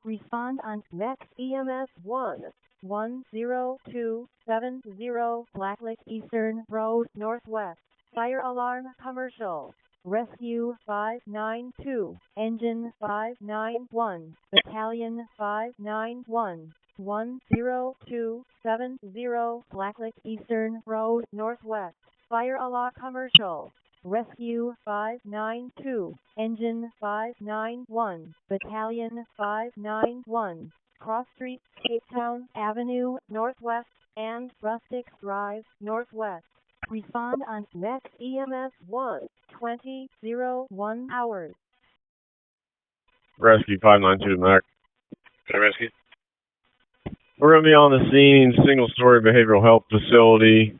Respond on next EMS 10270 Blacklick Eastern Road Northwest. Fire alarm commercial. Rescue 592, Engine 591, Battalion 591, 10270 Blacklick Eastern Road Northwest. Fire alarm commercial. Rescue 592, Engine 591, Battalion 591, Cross Street, Cape Town Avenue Northwest, and Rustic Drive Northwest. Respond on next EMS 1:20:01 hours. Rescue 592, Mac. Okay, rescue. We're going to be on the scene, single-story behavioral health facility.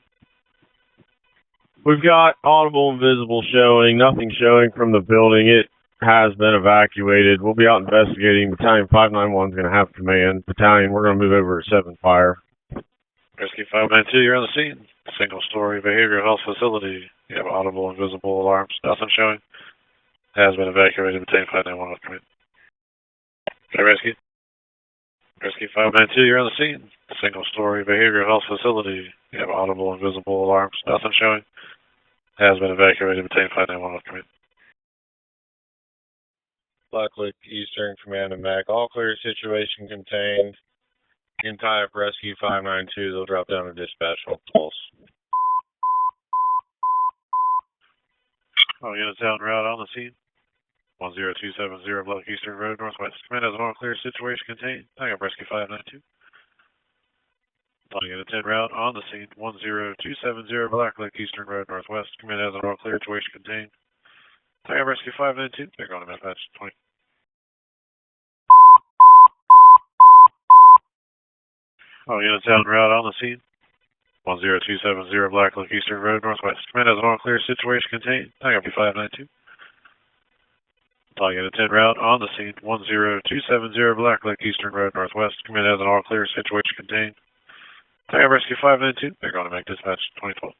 We've got audible and visible showing, nothing showing from the building. It has been evacuated. We'll be out investigating. Battalion 591 is going to have command. Battalion, we're going to move over to 7 Fire. Rescue 592, you're on the scene. Single-story behavioral health facility. You have audible and visible alarms. Nothing showing. Has been evacuated. Battalion 591 with command. Okay, rescue. Rescue 592, you're on the scene. Single-story behavioral health facility. You have audible and visible alarms. Nothing showing. Has been evacuated. Battalion 591 with command. Blacklick Eastern Command and MAC. All clear, situation contained. You can tie up Rescue 592. They'll drop down to dispatch. Pulse. All units out en route on the scene. 10270 Black Eastern Road Northwest. Command has an all clear, situation contained. Hang up Rescue 592. All units en route on the scene. 10270 Black Eastern Road Northwest. Command has an all clear, situation contained. Hang up Rescue 592. They're going to dispatch 20. All units out en route on the scene. 10270 Black Eastern Road Northwest. Command has an all clear, situation contained. Hang up 592. All units en route on the scene. 10270 Black Eastern Road Northwest. Command has an all clear, situation contained. Hang up Rescue 592. They're going to make dispatch 2012.